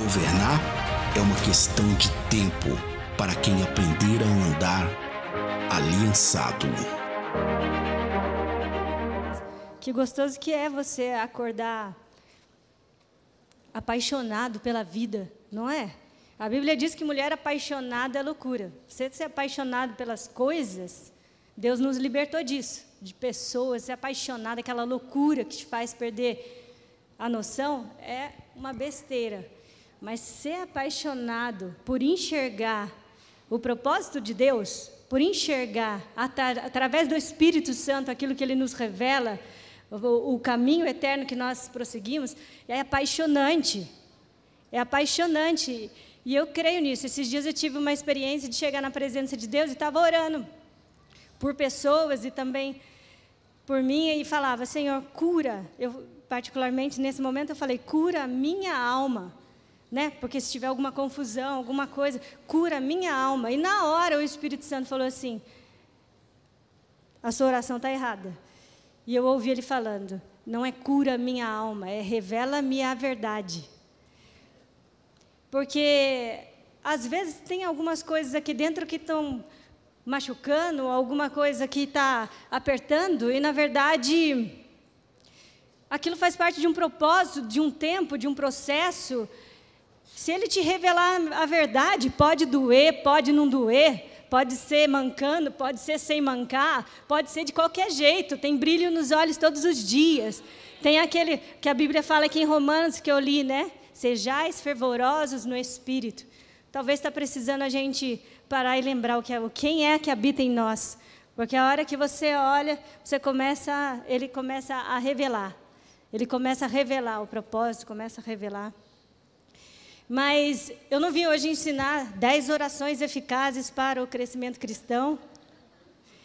governar é uma questão de tempo para quem aprender a andar aliançado. Que gostoso que é você acordar apaixonado pela vida, não é? A Bíblia diz que mulher apaixonada é loucura. Você ser apaixonado pelas coisas, Deus nos libertou disso, de pessoas, ser apaixonado, aquela loucura que te faz perder a noção, é uma besteira. Mas ser apaixonado por enxergar o propósito de Deus, por enxergar através do Espírito Santo aquilo que Ele nos revela, o caminho eterno que nós prosseguimos, é apaixonante. É apaixonante. E eu creio nisso. Esses dias eu tive uma experiência de chegar na presença de Deus e estava orando por pessoas e também por mim e falava, Senhor, cura. Eu, particularmente, nesse momento, eu falei, cura a minha alma. Né? Porque se tiver alguma confusão, alguma coisa, cura a minha alma. E na hora o Espírito Santo falou assim, a sua oração está errada. E eu ouvi ele falando, não é cura a minha alma, é revela-me a verdade. Porque, às vezes, tem algumas coisas aqui dentro que estão machucando, alguma coisa que está apertando, e, na verdade, aquilo faz parte de um propósito, de um tempo, de um processo. Se ele te revelar a verdade, pode doer, pode não doer, pode ser mancando, pode ser sem mancar, pode ser de qualquer jeito, tem brilho nos olhos todos os dias. Tem aquele que a Bíblia fala aqui em Romanos, que eu li, né? Sejais fervorosos no Espírito. Talvez está precisando a gente parar e lembrar quem é que habita em nós. Porque a hora que você olha, ele começa a revelar. Ele começa a revelar o propósito, começa a revelar. Mas eu não vim hoje ensinar 10 orações eficazes para o crescimento cristão,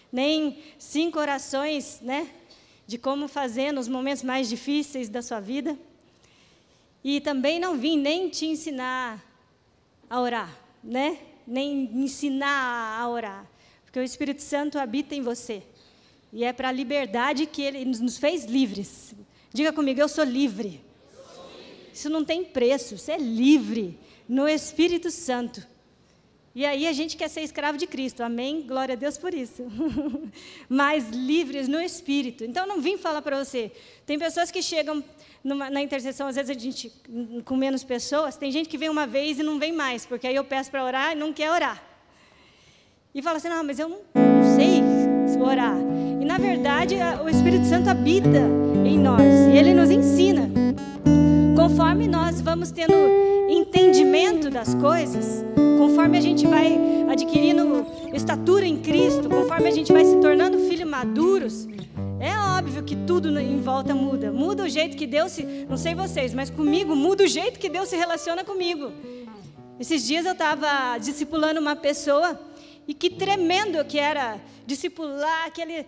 nem 5 orações, né, de como fazer nos momentos mais difíceis da sua vida. E também não vim nem te ensinar a orar, né, nem ensinar a orar, porque o Espírito Santo habita em você. E é para a liberdade que Ele nos fez livres. Diga comigo, eu sou livre. Isso não tem preço, você é livre no Espírito Santo. E aí a gente quer ser escravo de Cristo, amém? Glória a Deus por isso. Mas livres no Espírito. Então, não vim falar para você. Tem pessoas que chegam na intercessão, às vezes a gente, com menos pessoas, tem gente que vem uma vez e não vem mais, porque aí eu peço para orar e não quer orar. E fala assim, não, mas eu não sei orar. E, na verdade, o Espírito Santo habita em nós, e Ele nos ensina. Conforme nós vamos tendo entendimento das coisas, conforme a gente vai adquirindo estatura em Cristo, conforme a gente vai se tornando filhos maduros, é óbvio que tudo em volta muda. Muda o jeito que Deus não sei vocês, mas comigo muda o jeito que Deus se relaciona comigo. Esses dias eu estava discipulando uma pessoa, e que tremendo que era discipular aquele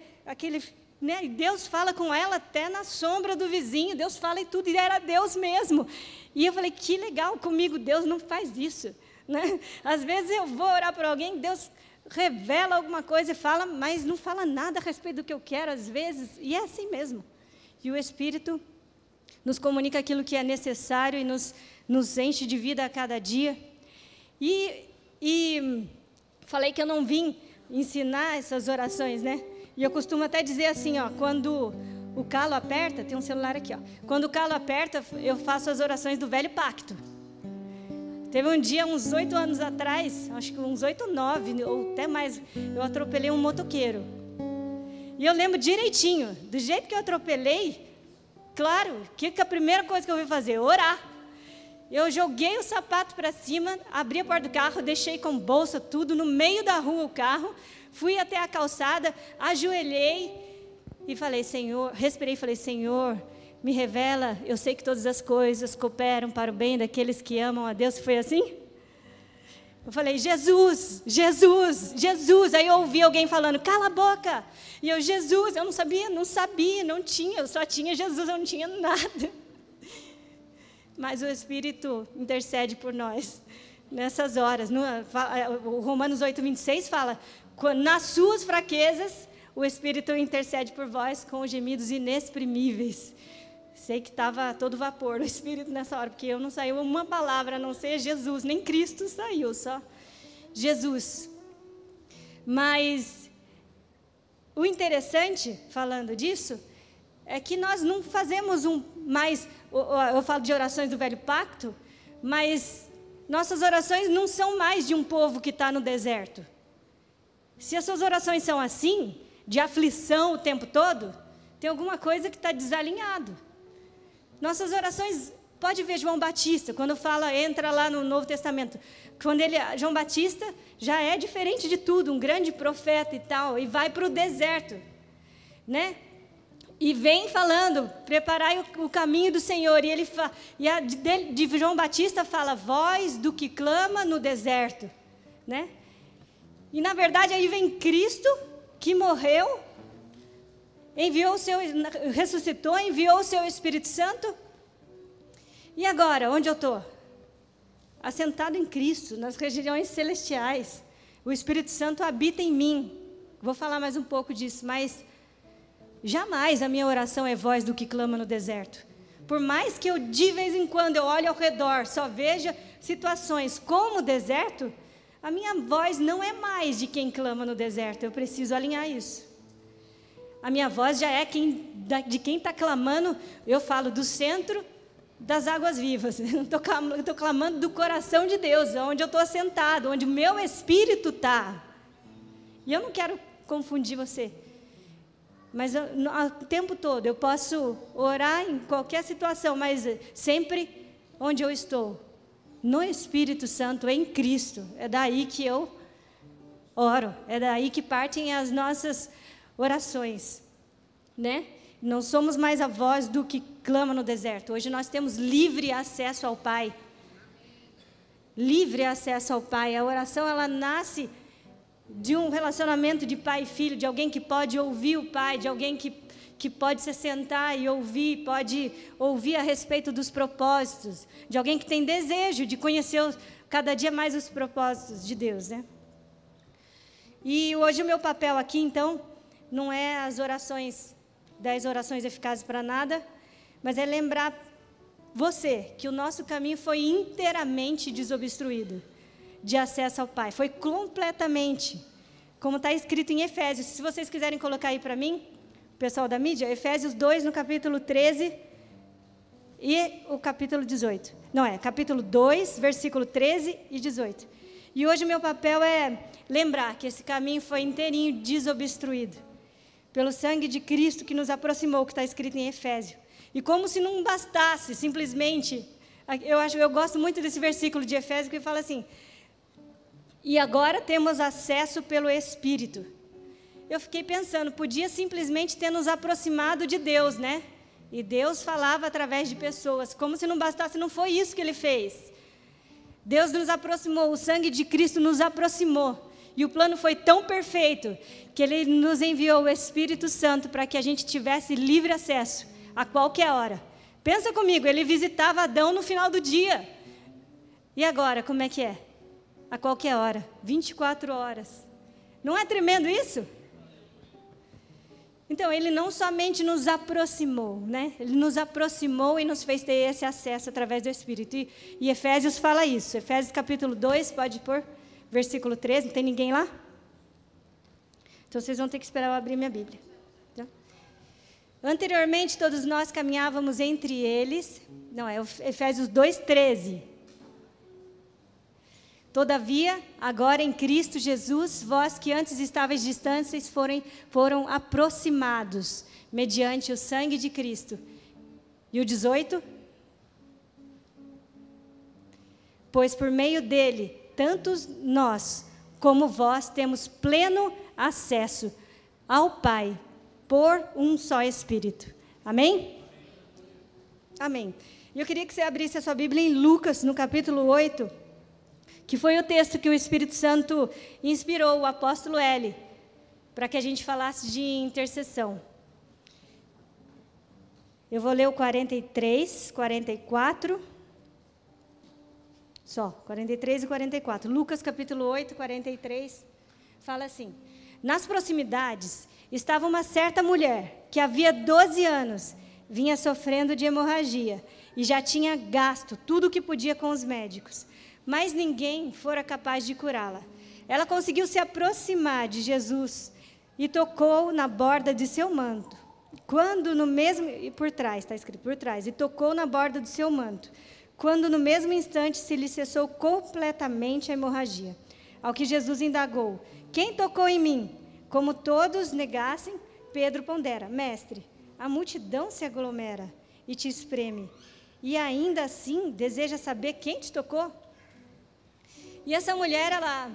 né? E Deus fala com ela até na sombra do vizinho, Deus fala em tudo, e era Deus mesmo. E eu falei, que legal, comigo Deus não faz isso. Né? Às vezes eu vou orar por alguém, Deus revela alguma coisa e fala, mas não fala nada a respeito do que eu quero, às vezes, e é assim mesmo. E o Espírito nos comunica aquilo que é necessário e nos enche de vida a cada dia. E falei que eu não vim ensinar essas orações, né? E eu costumo até dizer assim, ó, quando o calo aperta, tem um celular aqui, ó. Quando o calo aperta, eu faço as orações do velho pacto. Teve um dia, uns 8 anos atrás, acho que uns 8, 9, ou até mais, eu atropelei um motoqueiro. E eu lembro direitinho, do jeito que eu atropelei, claro, que a primeira coisa que eu fui fazer? Orar. Eu joguei o sapato para cima, abri a porta do carro, deixei com bolsa, tudo, no meio da rua o carro, fui até a calçada, ajoelhei e falei, Senhor, respirei e falei, Senhor, me revela, eu sei que todas as coisas cooperam para o bem daqueles que amam a Deus. Foi assim? Eu falei, Jesus, Jesus, Jesus. Aí eu ouvi alguém falando, cala a boca. E eu, Jesus, eu não sabia, não tinha, eu só tinha Jesus, eu não tinha nada. Mas o Espírito intercede por nós nessas horas. O Romanos 8:26 fala, nas suas fraquezas, o Espírito intercede por vós com gemidos inexprimíveis. Sei que estava todo vapor no Espírito nessa hora, porque eu não saiu uma palavra, a não ser Jesus, nem Cristo saiu, só Jesus. Mas o interessante, falando disso, é que nós não fazemos eu falo de orações do Velho Pacto, mas nossas orações não são mais de um povo que está no deserto. Se as suas orações são assim, de aflição o tempo todo, tem alguma coisa que está desalinhado. Nossas orações, pode ver João Batista, quando entra lá no Novo Testamento, João Batista já é diferente de tudo, um grande profeta e tal, e vai para o deserto, né? E vem falando, preparai o caminho do Senhor, de João Batista fala, voz do que clama no deserto, né? E na verdade aí vem Cristo, que morreu, ressuscitou, enviou o seu Espírito Santo. E agora, onde eu estou? Assentado em Cristo, nas regiões celestiais. O Espírito Santo habita em mim. Vou falar mais um pouco disso, mas jamais a minha oração é voz do que clama no deserto. Por mais que eu, de vez em quando, eu olhe ao redor, só veja situações como o deserto, a minha voz não é mais de quem clama no deserto. Eu preciso alinhar isso. A minha voz já é de quem está clamando, eu falo do centro das águas vivas. Estou clamando do coração de Deus, onde eu estou assentado, onde o meu espírito está. E eu não quero confundir você. Mas o tempo todo eu posso orar em qualquer situação, mas sempre onde eu estou, no Espírito Santo, em Cristo. É daí que eu oro, é daí que partem as nossas orações, né? Não somos mais a voz do que clama no deserto. Hoje nós temos livre acesso ao Pai. Livre acesso ao Pai. A oração, ela nasce de um relacionamento de pai e filho, de alguém que pode ouvir o Pai, de alguém que pode se sentar e ouvir, pode ouvir a respeito dos propósitos, de alguém que tem desejo de conhecer cada dia mais os propósitos de Deus, né? E hoje o meu papel aqui, então, não é as 10 orações eficazes para nada, mas é lembrar você que o nosso caminho foi inteiramente desobstruído de acesso ao Pai. Foi completamente, como está escrito em Efésios. Se vocês quiserem colocar aí para mim, pessoal da mídia, Efésios 2, no capítulo 13 e o capítulo 18. Não, capítulo 2, versículo 13 e 18. E hoje o meu papel é lembrar que esse caminho foi inteirinho desobstruído pelo sangue de Cristo que nos aproximou, que está escrito em Efésios. E como se não bastasse, simplesmente, eu gosto muito desse versículo de Efésios, que fala assim, e agora temos acesso pelo Espírito. Eu fiquei pensando, podia simplesmente ter nos aproximado de Deus, né? E Deus falava através de pessoas, como se não bastasse, não foi isso que Ele fez. Deus nos aproximou, o sangue de Cristo nos aproximou. E o plano foi tão perfeito que Ele nos enviou o Espírito Santo para que a gente tivesse livre acesso a qualquer hora. Pensa comigo, Ele visitava Adão no final do dia. E agora, como é que é? A qualquer hora, 24 horas. Não é tremendo isso? Então, Ele não somente nos aproximou, né? Ele nos aproximou e nos fez ter esse acesso através do Espírito. E Efésios fala isso. Efésios capítulo 2, pode pôr, versículo 13. Não tem ninguém lá? Então, vocês vão ter que esperar eu abrir minha Bíblia. Tá? Anteriormente, todos nós caminhávamos entre eles. Não, é Efésios 2, 13. Todavia, agora em Cristo Jesus, vós que antes estáveis distantes foram aproximados, mediante o sangue de Cristo. E o 18? Pois por meio dele, tanto nós como vós temos pleno acesso ao Pai, por um só Espírito. Amém? Amém. E eu queria que você abrisse a sua Bíblia em Lucas, no capítulo 8, que foi o texto que o Espírito Santo inspirou o apóstolo L, para que a gente falasse de intercessão. Eu vou ler o 43, 44, só, 43 e 44. Lucas capítulo 8, 43, fala assim: nas proximidades estava uma certa mulher, que havia 12 anos vinha sofrendo de hemorragia e já tinha gasto tudo o que podia com os médicos, mas ninguém fora capaz de curá-la. Ela conseguiu se aproximar de Jesus e tocou na borda de seu manto. Quando no mesmo... E por trás, está escrito por trás. E tocou na borda do seu manto. Quando no mesmo instante se lhe cessou completamente a hemorragia. Ao que Jesus indagou: quem tocou em mim? Como todos negassem, Pedro pondera: mestre, a multidão se aglomera e te espreme. E ainda assim deseja saber quem te tocou? E essa mulher, ela...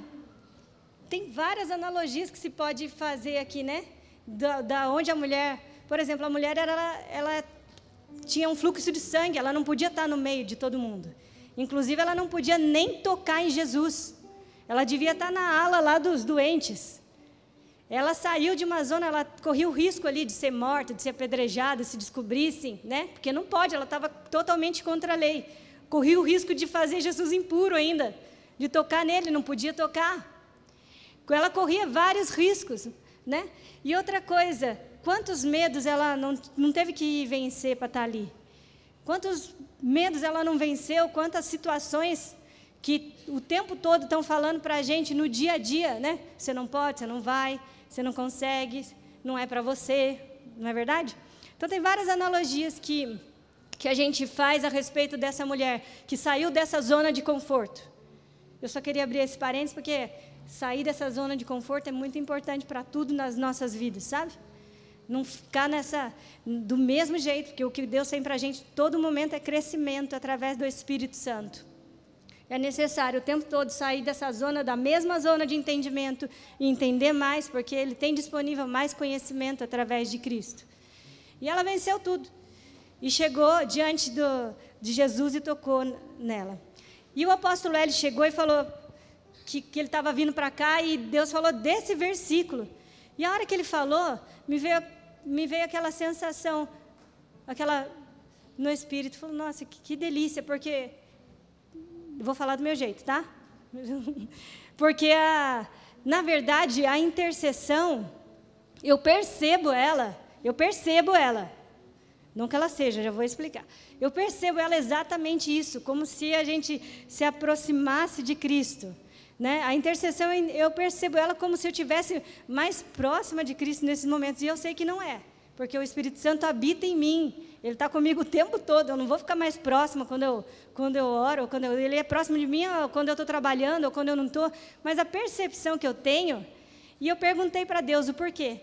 Tem várias analogias que se pode fazer aqui, né? Da onde a mulher... Por exemplo, a mulher, ela tinha um fluxo de sangue, ela não podia estar no meio de todo mundo. Inclusive, ela não podia nem tocar em Jesus. Ela devia estar na ala lá dos doentes. Ela saiu de uma zona, ela corria o risco ali de ser morta, de ser apedrejada, se descobrissem, né? Porque não pode, ela estava totalmente contra a lei. Corria o risco de fazer Jesus impuro ainda, de tocar nele, não podia tocar. Ela corria vários riscos, né? E outra coisa, quantos medos ela não teve que vencer para estar ali? Quantos medos ela não venceu? Quantas situações que o tempo todo estão falando para a gente no dia a dia, né? Você não pode, você não vai, você não consegue, não é para você, não é verdade? Então, tem várias analogias que a gente faz a respeito dessa mulher que saiu dessa zona de conforto. Eu só queria abrir esse parênteses porque sair dessa zona de conforto é muito importante para tudo nas nossas vidas, sabe? Não ficar do mesmo jeito, porque o que Deus tem para a gente todo momento é crescimento através do Espírito Santo. É necessário o tempo todo sair dessa zona, da mesma zona de entendimento e entender mais, porque Ele tem disponível mais conhecimento através de Cristo. E ela venceu tudo. E chegou diante de Jesus e tocou nela. E o apóstolo Hélio chegou e falou que ele estava vindo para cá e Deus falou desse versículo. E a hora que ele falou, me veio aquela sensação, no Espírito. Falou, nossa, que delícia, porque... Eu vou falar do meu jeito, tá? Porque, na verdade, a intercessão, eu percebo ela. Não que ela seja, já vou explicar. Eu percebo ela exatamente isso, como se a gente se aproximasse de Cristo. Né? A intercessão, eu percebo ela como se eu estivesse mais próxima de Cristo nesses momentos. E eu sei que não é, porque o Espírito Santo habita em mim. Ele está comigo o tempo todo. Eu não vou ficar mais próxima quando eu oro, ele é próximo de mim, ou quando eu estou trabalhando, ou quando eu não estou. Mas a percepção que eu tenho, e eu perguntei para Deus o porquê,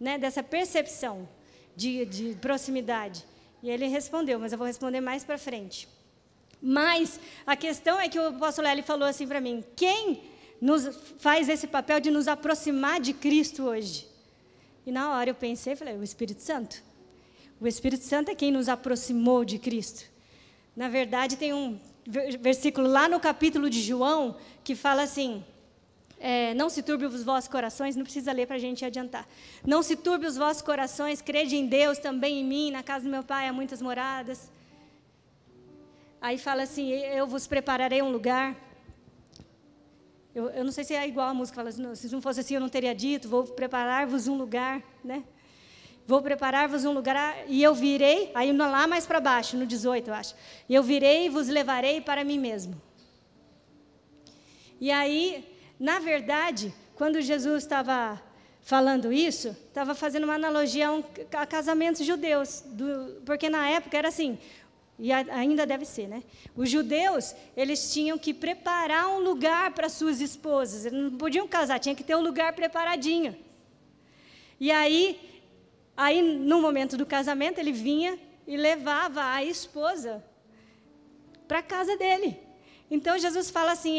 né, dessa percepção de proximidade. E Ele respondeu, mas eu vou responder mais para frente. Mas a questão é que o apóstolo Hélio falou assim para mim: quem nos faz esse papel de nos aproximar de Cristo hoje? E na hora eu pensei, falei, o Espírito Santo. O Espírito Santo é quem nos aproximou de Cristo. Na verdade, tem um versículo lá no capítulo de João que fala assim: não se turbe os vossos corações, não precisa ler para a gente adiantar. Não se turbe os vossos corações, crede em Deus, também em mim, na casa do meu Pai há muitas moradas. Aí fala assim: eu vos prepararei um lugar. Eu não sei se é igual a música, fala assim, se não fosse assim eu não teria dito, vou preparar-vos um lugar, né? Vou preparar-vos um lugar, e eu virei, aí lá mais para baixo, no 18, eu acho. E eu virei e vos levarei para mim mesmo. E aí, na verdade, quando Jesus estava falando isso, estava fazendo uma analogia a casamentos judeus, porque na época era assim, e ainda deve ser, né? Os judeus, eles tinham que preparar um lugar para suas esposas, eles não podiam casar, tinha que ter um lugar preparadinho. E aí, no momento do casamento, ele vinha e levava a esposa para a casa dele. Então, Jesus fala assim: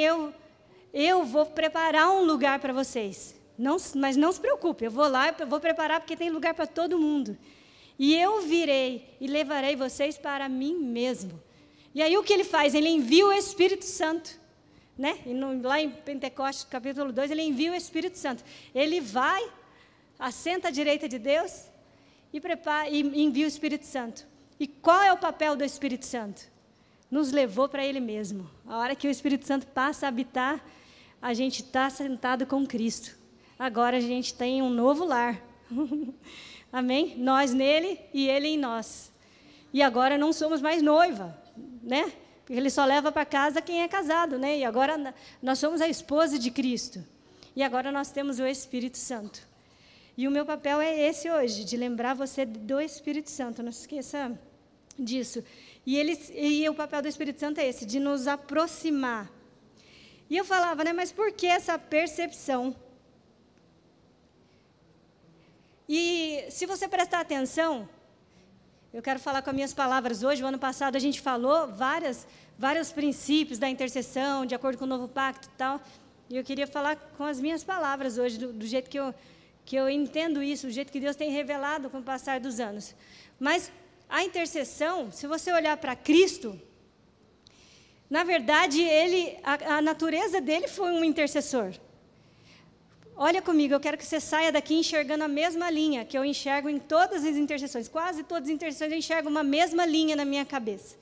eu vou preparar um lugar para vocês. Mas não se preocupe, eu vou lá, eu vou preparar porque tem lugar para todo mundo. E eu virei e levarei vocês para mim mesmo. E aí o que ele faz? Ele envia o Espírito Santo. Né? E lá em Pentecostes, capítulo 2, ele envia o Espírito Santo. Ele vai, assenta à direita de Deus e envia o Espírito Santo. E qual é o papel do Espírito Santo? Nos levou para Ele mesmo. A hora que o Espírito Santo passa a habitar, a gente está sentado com Cristo. Agora a gente tem um novo lar. Amém? Nós nele e Ele em nós. e agora não somos mais noiva, né? Porque ele só leva para casa quem é casado, né? E agora nós somos a esposa de Cristo. E agora nós temos o Espírito Santo. E o meu papel é esse hoje, de lembrar você do Espírito Santo, não se esqueça disso. E o papel do Espírito Santo é esse, de nos aproximar. E eu falava, né, mas por que essa percepção? E se você prestar atenção, eu quero falar com as minhas palavras hoje. O ano passado a gente falou vários princípios da intercessão, de acordo com o novo pacto e tal. E eu queria falar com as minhas palavras hoje, do jeito que eu entendo isso, do jeito que Deus tem revelado com o passar dos anos. Mas a intercessão, se você olhar para Cristo, na verdade, a natureza dele foi um intercessor. Olha comigo, eu quero que você saia daqui enxergando a mesma linha que eu enxergo em todas as intercessões. Quase todas as intercessões eu enxergo uma mesma linha na minha cabeça.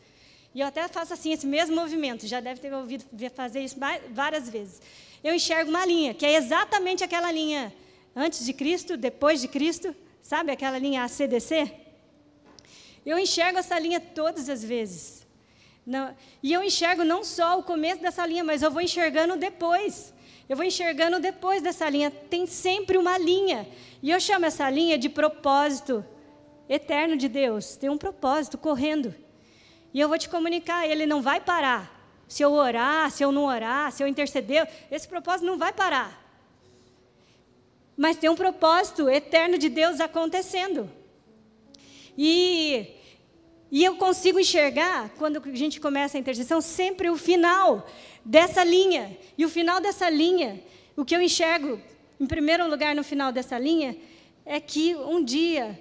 E eu até faço assim, esse mesmo movimento. Já deve ter ouvido fazer isso várias vezes. Eu enxergo uma linha, que é exatamente aquela linha antes de Cristo, depois de Cristo. Sabe aquela linha ACDC? Eu enxergo essa linha todas as vezes. E eu enxergo não só o começo dessa linha, mas eu vou enxergando depois. Eu vou enxergando depois dessa linha. Tem sempre uma linha. E eu chamo essa linha de propósito eterno de Deus. Tem um propósito correndo. E eu vou te comunicar, ele não vai parar. Se eu orar, se eu não orar, se eu interceder, esse propósito não vai parar. Mas tem um propósito eterno de Deus acontecendo. E eu consigo enxergar, quando a gente começa a intercessão, sempre o final dessa linha. E o final dessa linha, o que eu enxergo, em primeiro lugar, no final dessa linha, é que um dia,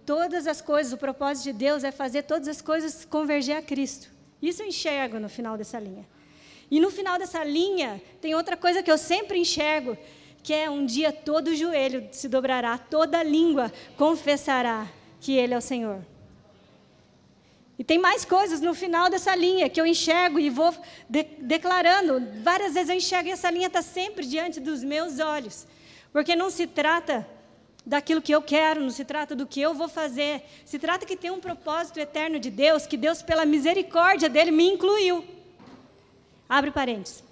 todas as coisas, o propósito de Deus é fazer todas as coisas converger a Cristo. Isso eu enxergo no final dessa linha. E no final dessa linha, tem outra coisa que eu sempre enxergo, que é um dia todo joelho se dobrará, toda língua confessará que Ele é o Senhor. E tem mais coisas no final dessa linha que eu enxergo e vou declarando. Várias vezes eu enxergo e essa linha está sempre diante dos meus olhos. Porque não se trata daquilo que eu quero, não se trata do que eu vou fazer. Se trata que tem um propósito eterno de Deus, que Deus, pela misericórdia dEle, me incluiu. Abre parênteses.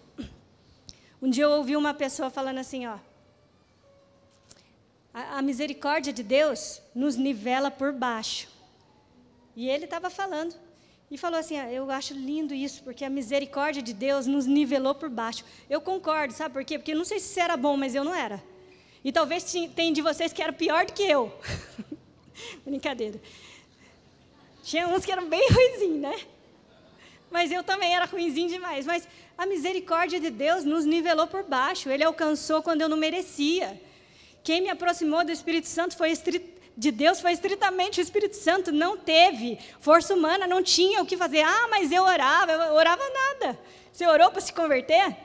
Um dia eu ouvi uma pessoa falando assim, ó. A misericórdia de Deus nos nivela por baixo. E ele estava falando, e falou assim, eu acho lindo isso, porque a misericórdia de Deus nos nivelou por baixo. Eu concordo, sabe por quê? Porque não sei se isso era bom, mas eu não era. E talvez tem de vocês que era pior do que eu. Brincadeira. Tinha uns que eram bem ruinzinhos, né? Mas eu também era ruinzinho demais. Mas a misericórdia de Deus nos nivelou por baixo. Ele alcançou quando eu não merecia. Quem me aproximou do Espírito Santo de Deus foi estritamente o Espírito Santo. Não teve força humana, não tinha o que fazer. Mas eu orava nada. Você orou para se converter?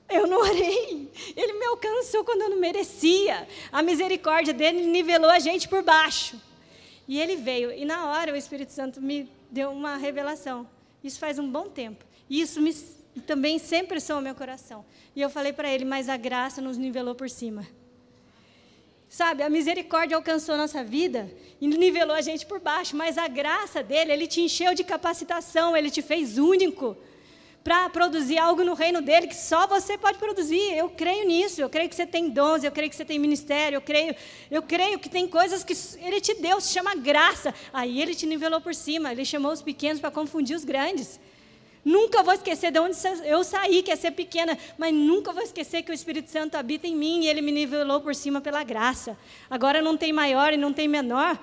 Eu não orei. Ele me alcançou quando eu não merecia. A misericórdia dele nivelou a gente por baixo. E ele veio. E na hora o Espírito Santo me deu uma revelação. Isso faz um bom tempo. E isso também sempre soa ao meu coração. E eu falei para ele, mas a graça nos nivelou por cima. Sabe, a misericórdia alcançou a nossa vida e nivelou a gente por baixo. Mas a graça dele, ele te encheu de capacitação, ele te fez único para produzir algo no reino dele que só você pode produzir. Eu creio nisso, eu creio que você tem dons, eu creio que você tem ministério, eu creio que tem coisas que ele te deu, se chama graça. Aí ele te nivelou por cima, ele chamou os pequenos para confundir os grandes. Nunca vou esquecer de onde eu saí, que é ser pequena, mas nunca vou esquecer que o Espírito Santo habita em mim e ele me nivelou por cima pela graça. Agora não tem maior e não tem menor,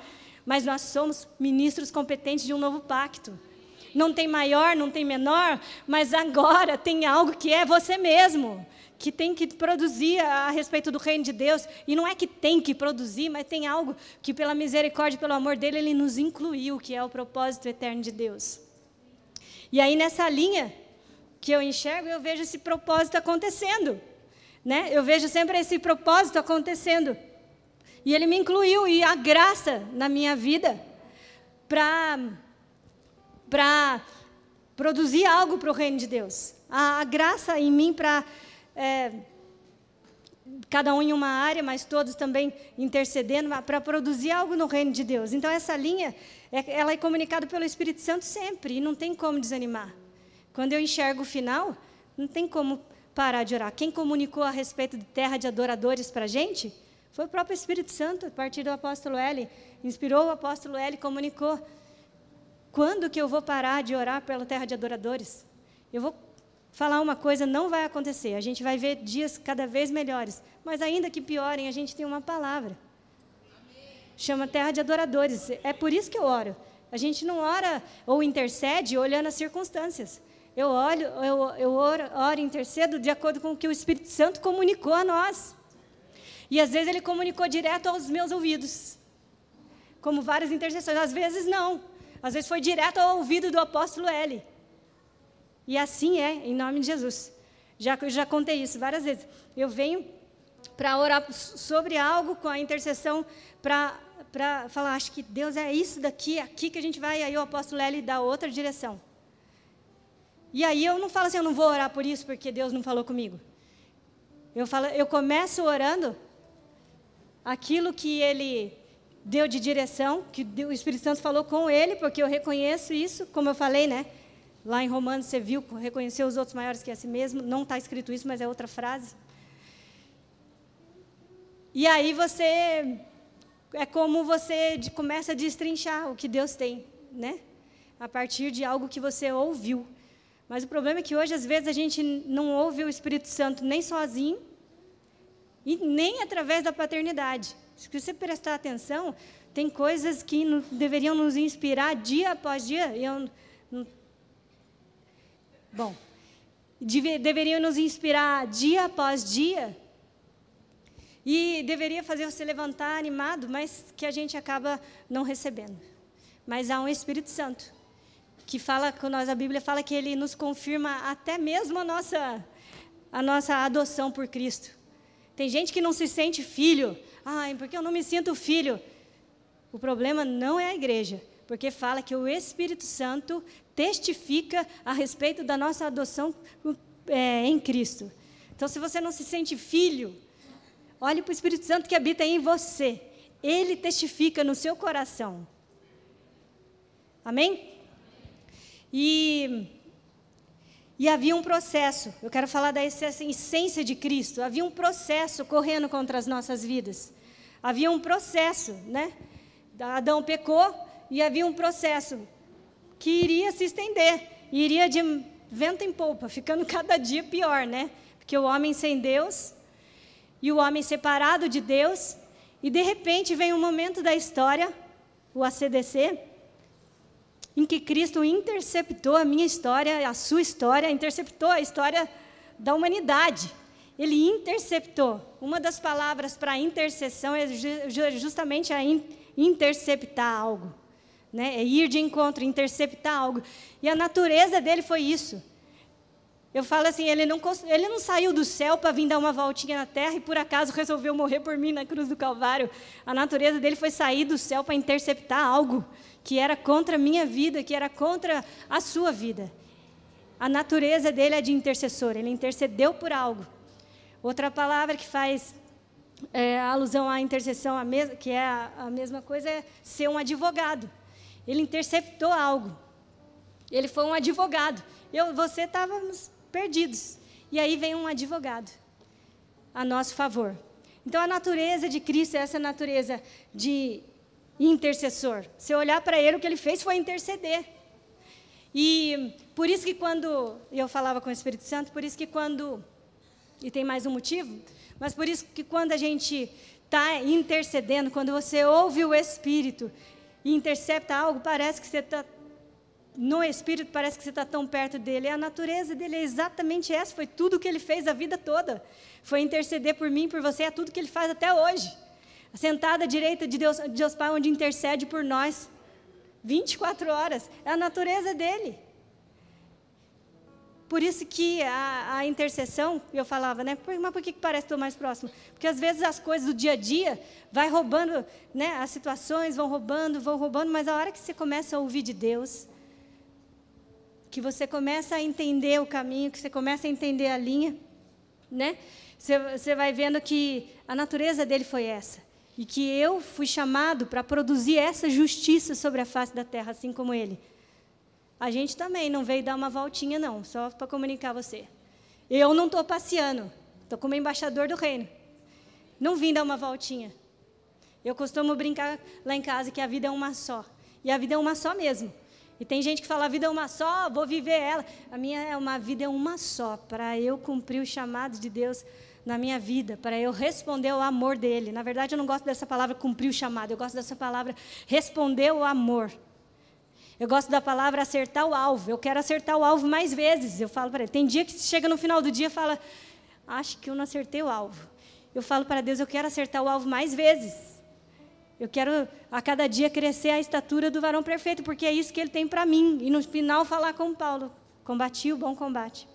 mas nós somos ministros competentes de um novo pacto. Não tem maior, não tem menor, mas agora tem algo que é você mesmo, que tem que produzir a respeito do reino de Deus. E não é que tem que produzir, mas tem algo que pela misericórdia e pelo amor dele, ele nos incluiu, que é o propósito eterno de Deus. E aí nessa linha que eu enxergo, eu vejo esse propósito acontecendo. Né? Eu vejo sempre esse propósito acontecendo. E ele me incluiu, e a graça na minha vida para produzir algo para o reino de Deus. A graça em mim para, cada um em uma área, mas todos também intercedendo, para produzir algo no reino de Deus. Então, essa linha ela é comunicada pelo Espírito Santo sempre, e não tem como desanimar. Quando eu enxergo o final, não tem como parar de orar. Quem comunicou a respeito de terra de adoradores para a gente foi o próprio Espírito Santo, a partir do apóstolo Eli. Inspirou o apóstolo Eli, comunicou. Quando que eu vou parar de orar pela terra de adoradores? Eu vou falar uma coisa, não vai acontecer. A gente vai ver dias cada vez melhores. Mas ainda que piorem, a gente tem uma palavra. Chama terra de adoradores. É por isso que eu oro. A gente não ora ou intercede olhando as circunstâncias. Eu oro e intercedo de acordo com o que o Espírito Santo comunicou a nós. E às vezes ele comunicou direto aos meus ouvidos. Como várias intercessões. Às vezes não. Às vezes foi direto ao ouvido do apóstolo Eli. E assim é, em nome de Jesus. Já contei isso várias vezes. Eu venho para orar sobre algo com a intercessão, para falar, acho que Deus é isso daqui, aqui que a gente vai, e aí o apóstolo Eli dá outra direção. E aí eu não falo assim, eu não vou orar por isso, porque Deus não falou comigo. Eu começo orando aquilo que Ele deu de direção, que o Espírito Santo falou com Ele, porque eu reconheço isso, como eu falei, né? Lá em Romanos você viu, reconhecer os outros maiores que a si mesmo, não está escrito isso, mas é outra frase. E aí é como você começa a destrinchar o que Deus tem, né? A partir de algo que você ouviu. Mas o problema é que hoje, às vezes, a gente não ouve o Espírito Santo nem sozinho e nem através da paternidade. Se você prestar atenção, tem coisas que deveriam nos inspirar dia após dia. Deveriam nos inspirar dia após dia. E deveria fazer você levantar animado, mas que a gente acaba não recebendo. Mas há um Espírito Santo que fala com nós, a Bíblia fala que ele nos confirma até mesmo a nossa adoção por Cristo. Tem gente que não se sente filho. Ai, porque eu não me sinto filho. O problema não é a igreja, porque fala que o Espírito Santo testifica a respeito da nossa adoção em Cristo. Então, se você não se sente filho, olhe para o Espírito Santo que habita em você. Ele testifica no seu coração. Amém? E havia um processo, eu quero falar da essência de Cristo, havia um processo correndo contra as nossas vidas. Havia um processo, né? Adão pecou e havia um processo que iria se estender, iria de vento em polpa, ficando cada dia pior, né? Porque o homem sem Deus e o homem separado de Deus, e de repente vem um momento da história, o ACDC, em que Cristo interceptou a minha história, a sua história, interceptou a história da humanidade. Ele interceptou. Uma das palavras para intercessão é justamente a interceptar algo, né? É ir de encontro, interceptar algo. E a natureza dele foi isso. Eu falo assim, ele não saiu do céu para vir dar uma voltinha na terra e por acaso resolveu morrer por mim na cruz do Calvário. A natureza dele foi sair do céu para interceptar algo que era contra a minha vida, que era contra a sua vida. A natureza dele é de intercessor, ele intercedeu por algo. Outra palavra que faz alusão à intercessão, que é a mesma coisa, é ser um advogado. Ele interceptou algo. Ele foi um advogado. Você estávamos perdidos. E aí vem um advogado a nosso favor. Então, a natureza de Cristo é essa natureza de intercessor. Se olhar para ele, o que ele fez foi interceder. E por isso que quando eu falava com o Espírito Santo, por isso que quando, e tem mais um motivo, mas por isso que quando a gente está intercedendo, quando você ouve o Espírito e intercepta algo, parece que você está no Espírito, parece que você está tão perto dele. A natureza dele é exatamente essa, foi tudo que ele fez a vida toda. Foi interceder por mim, por você, é tudo que ele faz até hoje. Sentado à direita de Deus Pai, onde intercede por nós, 24 horas, é a natureza dele. Por isso que a intercessão, eu falava, né? Mas por que parece que estou mais próximo? Porque às vezes as coisas do dia a dia vai roubando, né? As situações vão roubando, mas a hora que você começa a ouvir de Deus, que você começa a entender o caminho, que você começa a entender a linha, né? Você vai vendo que a natureza dele foi essa. e que eu fui chamado para produzir essa justiça sobre a face da terra, assim como Ele. A gente também não veio dar uma voltinha, não, só para comunicar a você. Eu não estou passeando, estou como embaixador do reino. Não vim dar uma voltinha. Eu costumo brincar lá em casa que a vida é uma só. E a vida é uma só mesmo. E tem gente que fala, a vida é uma só, vou viver ela. A minha vida é uma só, para eu cumprir o chamado de Deus na minha vida, para eu responder ao amor dele. Na verdade, eu não gosto dessa palavra cumprir o chamado, eu gosto dessa palavra responder ao amor. Eu gosto da palavra acertar o alvo. Eu quero acertar o alvo mais vezes. Eu falo para ele. Tem dia que chega no final do dia e fala, acho que eu não acertei o alvo. Eu falo para Deus, eu quero acertar o alvo mais vezes. Eu quero a cada dia crescer a estatura do varão perfeito, porque é isso que ele tem para mim. E no final falar com Paulo, combati o bom combate.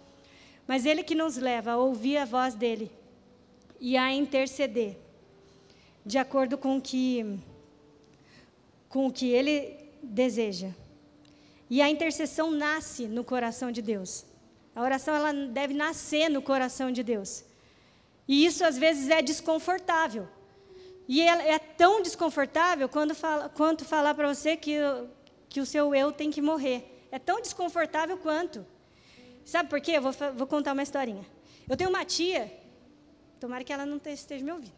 Mas ele que nos leva a ouvir a voz dele e a interceder, de acordo com o que ele deseja. E a intercessão nasce no coração de Deus. A oração ela deve nascer no coração de Deus. E isso às vezes é desconfortável. E é tão desconfortável quanto falar para você que o seu eu tem que morrer. É tão desconfortável quanto. Sabe por quê? Eu vou contar uma historinha. Eu tenho uma tia, tomara que ela não esteja me ouvindo.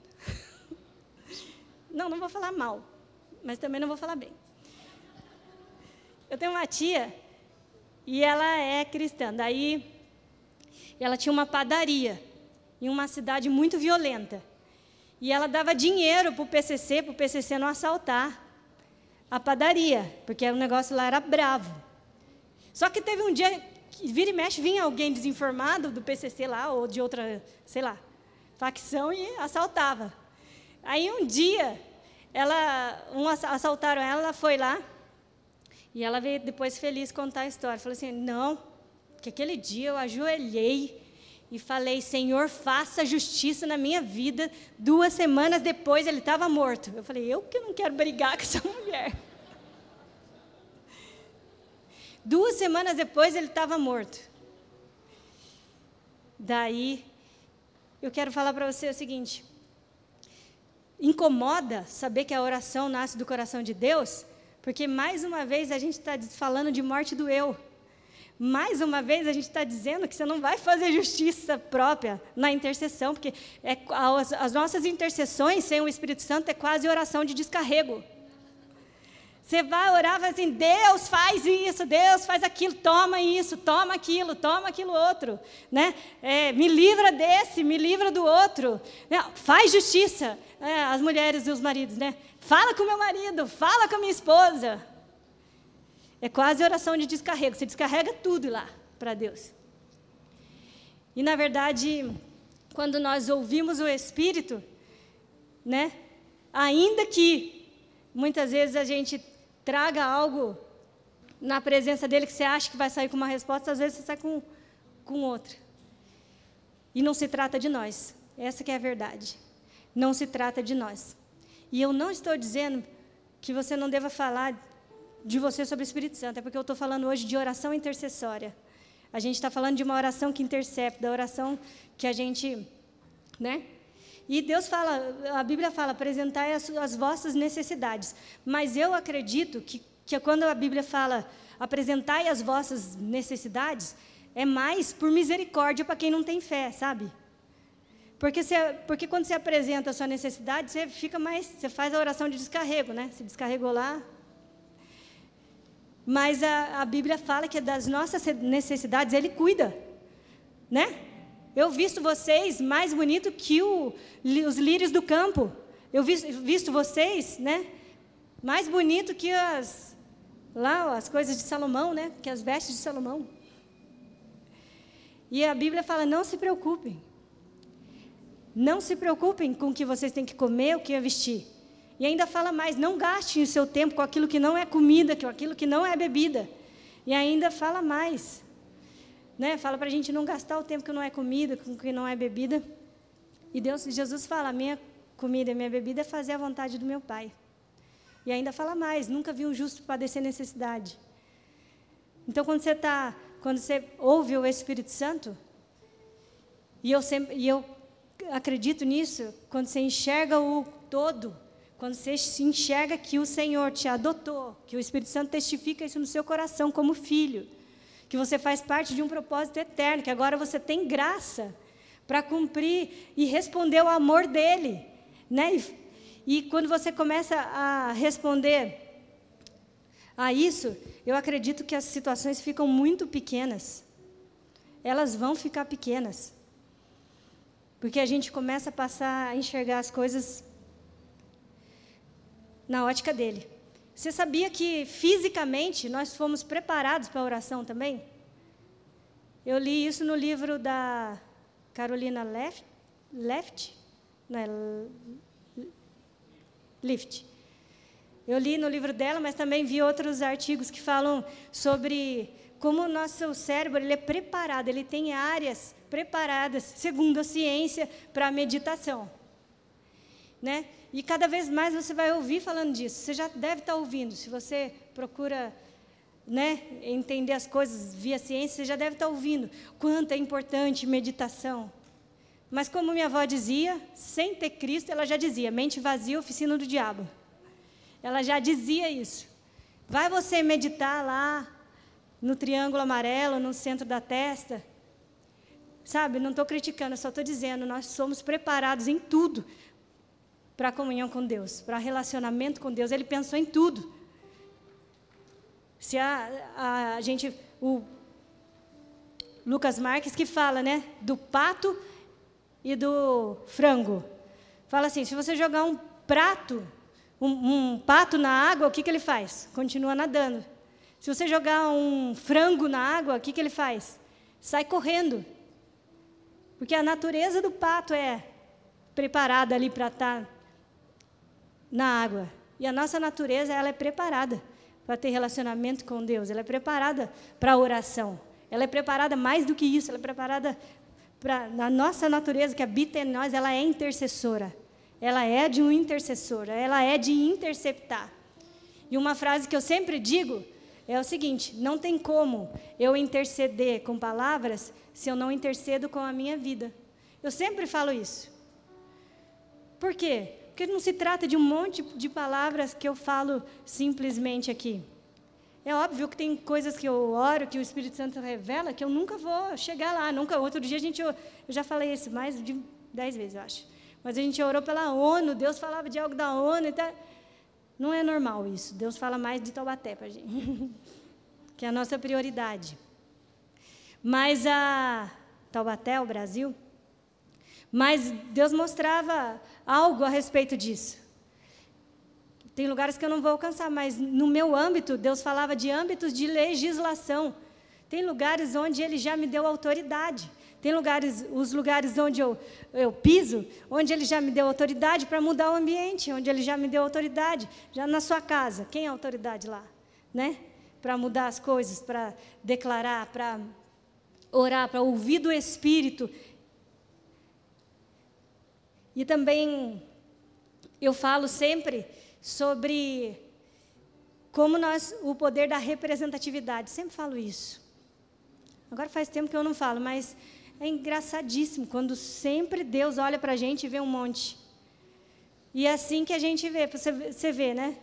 Não vou falar mal, mas também não vou falar bem. Eu tenho uma tia e ela é cristã. Daí, ela tinha uma padaria em uma cidade muito violenta. E ela dava dinheiro para o PCC não assaltar a padaria, porque o negócio lá era bravo. Só que teve um dia, que vira e mexe, vinha alguém desinformado do PCC lá, ou de outra, sei lá, facção e assaltava. Aí um dia, assaltaram ela foi lá, e ela veio depois feliz contar a história. Falou assim, não, que aquele dia eu ajoelhei e falei, Senhor, faça justiça na minha vida. 2 semanas depois ele estava morto. Eu falei, eu que não quero brigar com essa mulher. 2 semanas depois ele estava morto. Daí, eu quero falar para você o seguinte, incomoda saber que a oração nasce do coração de Deus, porque mais uma vez a gente está falando de morte do eu. Mais uma vez a gente está dizendo que você não vai fazer justiça própria na intercessão, porque as nossas intercessões sem o Espírito Santo é quase oração de descarrego. Você vai orar, vai assim, Deus faz isso, Deus faz aquilo, toma isso, toma aquilo outro, né? Me livra desse, me livra do outro, faz justiça, as mulheres e os maridos, né? Fala com o meu marido, fala com a minha esposa. É quase oração de descarrego, você descarrega tudo lá para Deus. E na verdade, quando nós ouvimos o Espírito, né? Ainda que muitas vezes a gente traga algo na presença dele que você acha que vai sair com uma resposta, às vezes você sai com outra. E não se trata de nós. Essa que é a verdade. Não se trata de nós. E eu não estou dizendo que você não deva falar de você sobre o Espírito Santo, é porque eu estou falando hoje de oração intercessória. A gente está falando de uma oração que intercepta, da oração que a gente, né? E Deus fala, a Bíblia fala, apresentai as vossas necessidades. Mas eu acredito que quando a Bíblia fala, apresentai as vossas necessidades, é mais por misericórdia para quem não tem fé, sabe? Porque quando você apresenta a sua necessidade, você faz a oração de descarrego, né? Você descarregou lá. Mas a Bíblia fala que das nossas necessidades Ele cuida, né? Eu visto vocês mais bonito que os lírios do campo. Eu visto vocês, né? Mais bonito que as coisas de Salomão, né? Que as vestes de Salomão. E a Bíblia fala, não se preocupem. Não se preocupem com o que vocês têm que comer, o que vestir. E ainda fala mais, não gastem o seu tempo com aquilo que não é comida, com aquilo que não é bebida. E ainda fala mais. Né? Fala para a gente não gastar o tempo que não é comida, com o que não é bebida. E Jesus fala, minha comida e minha bebida é fazer a vontade do meu Pai. E ainda fala mais, nunca vi um justo padecer necessidade. Então, quando você ouve o Espírito Santo, e eu acredito nisso, quando você enxerga o todo, quando você se enxerga que o Senhor te adotou, que o Espírito Santo testifica isso no seu coração como filho, que você faz parte de um propósito eterno, que agora você tem graça para cumprir e responder ao amor dele, né? E quando você começa a responder a isso, eu acredito que as situações ficam muito pequenas. Elas vão ficar pequenas. Porque a gente começa a passar a enxergar as coisas na ótica dele. Você sabia que fisicamente nós fomos preparados para a oração também? Eu li isso no livro da Carolina Levitt. Eu li no livro dela, mas também vi outros artigos que falam sobre como o nosso cérebro ele é preparado, ele tem áreas preparadas, segundo a ciência, para a meditação. Né? E cada vez mais você vai ouvir falando disso. Você já deve estar ouvindo. Se você procura, né, entender as coisas via ciência, você já deve estar ouvindo quanto é importante meditação. Mas como minha avó dizia, sem ter Cristo, ela já dizia, mente vazia, oficina do diabo. Ela já dizia isso. Vai você meditar lá no triângulo amarelo, no centro da testa. Sabe, não estou criticando, eu só estou dizendo, nós somos preparados em tudo para a comunhão com Deus, para relacionamento com Deus. Ele pensou em tudo. Se a gente, o Lucas Marques que fala, né, do pato e do frango. Fala assim, se você jogar um pato na água, o que ele faz? Continua nadando. Se você jogar um frango na água, o que ele faz? Sai correndo. Porque a natureza do pato é preparada ali para estar na água. E a nossa natureza, ela é preparada para ter relacionamento com Deus. Ela é preparada para a oração. Ela é preparada mais do que isso. Ela é preparada para... A nossa natureza que habita em nós, ela é intercessora. Ela é de um intercessor. Ela é de interceptar. E uma frase que eu sempre digo é o seguinte, não tem como eu interceder com palavras se eu não intercedo com a minha vida. Eu sempre falo isso. Por quê? Porque não se trata de um monte de palavras que eu falo simplesmente aqui. É óbvio que tem coisas que eu oro, que o Espírito Santo revela, que eu nunca vou chegar lá. Nunca. Outro dia eu já falei isso mais de 10 vezes, eu acho. Mas a gente orou pela ONU, Deus falava de algo da ONU e tal. Não é normal isso. Deus fala mais de Taubaté para a gente, que é a nossa prioridade. Mas Taubaté, o Brasil, mas Deus mostrava algo a respeito disso. Tem lugares que eu não vou alcançar, mas no meu âmbito, Deus falava de âmbitos de legislação. Tem lugares onde Ele já me deu autoridade. Tem lugares, os lugares onde eu piso, onde Ele já me deu autoridade para mudar o ambiente, onde Ele já me deu autoridade. Já na sua casa, quem é a autoridade lá? Né? Para mudar as coisas, para declarar, para orar, para ouvir do Espírito. E também eu falo sempre sobre como o poder da representatividade. Sempre falo isso. Agora faz tempo que eu não falo, mas é engraçadíssimo quando sempre Deus olha para a gente e vê um monte. E é assim que a gente vê, você vê, né?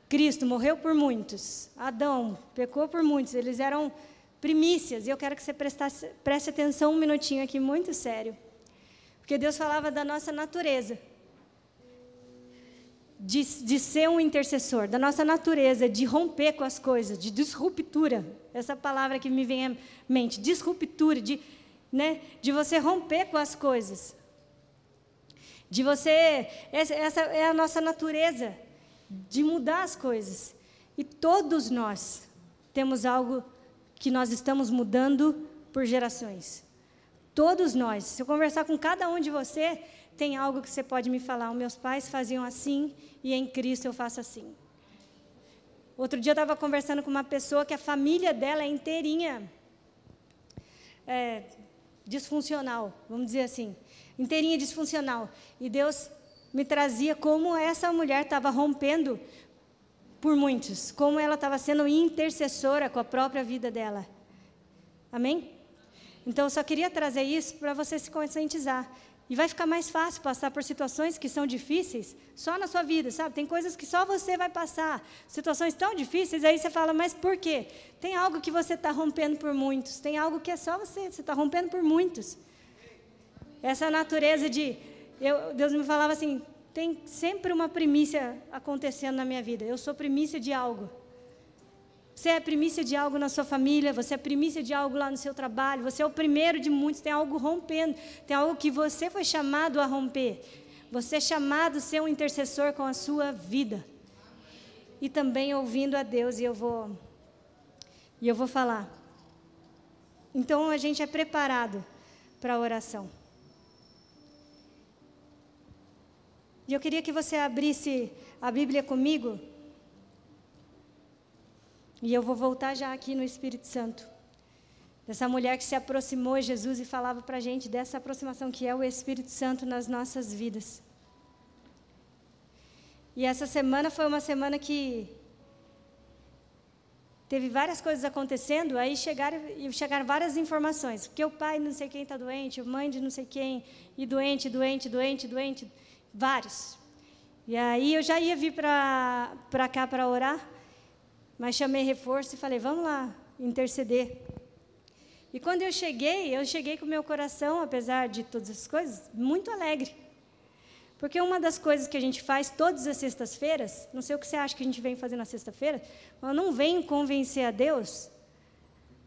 Cristo morreu por muitos, Adão pecou por muitos, eles eram primícias. E eu quero que você preste atenção um minutinho aqui, muito sério. Porque Deus falava da nossa natureza, de ser um intercessor, da nossa natureza, de romper com as coisas, de disruptura. Essa palavra que me vem à mente, disruptura, de você romper com as coisas. Essa é a nossa natureza, de mudar as coisas. E todos nós temos algo que nós estamos mudando por gerações. Todos nós. Se eu conversar com cada um de você, tem algo que você pode me falar. Os meus pais faziam assim e em Cristo eu faço assim. Outro dia eu estava conversando com uma pessoa que a família dela é inteirinha disfuncional, vamos dizer assim. Inteirinha disfuncional. E Deus me trazia como essa mulher estava rompendo por muitos. Como ela estava sendo intercessora com a própria vida dela. Amém? Então, eu só queria trazer isso para você se conscientizar. E vai ficar mais fácil passar por situações que são difíceis só na sua vida, sabe? Tem coisas que só você vai passar, situações tão difíceis, aí você fala, mas por quê? Tem algo que você está rompendo por muitos, tem algo que é só você está rompendo por muitos. Essa natureza de... Deus me falava assim, tem sempre uma primícia acontecendo na minha vida, eu sou primícia de algo. Você é primícia de algo na sua família, você é primícia de algo lá no seu trabalho, você é o primeiro de muitos, tem algo rompendo, tem algo que você foi chamado a romper. Você é chamado a ser um intercessor com a sua vida. E também ouvindo a Deus, e eu vou falar. Então, a gente é preparado para a oração. E eu queria que você abrisse a Bíblia comigo. E eu vou voltar já aqui no Espírito Santo. Dessa mulher que se aproximou de Jesus e falava para a gente dessa aproximação que é o Espírito Santo nas nossas vidas. E essa semana foi uma semana que teve várias coisas acontecendo, aí chegaram várias informações. Porque o pai de não sei quem está doente, a mãe de não sei quem, e doente, vários. E aí eu já ia vir para cá para orar, mas chamei reforço e falei, vamos lá, interceder. E quando eu cheguei com o meu coração, apesar de todas as coisas, muito alegre. Porque uma das coisas que a gente faz todas as sextas-feiras, não sei o que você acha que a gente vem fazer na sexta-feira, mas eu não venho convencer a Deus